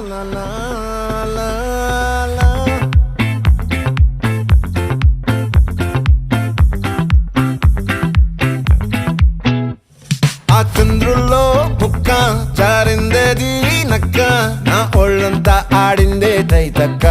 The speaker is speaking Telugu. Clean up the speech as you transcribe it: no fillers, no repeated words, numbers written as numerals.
la la la la. ఆ చంద్రుల్లో బుక్క జారిందేది నక్క నా ఒళ్ళంతా ఆడిందే తైతక్క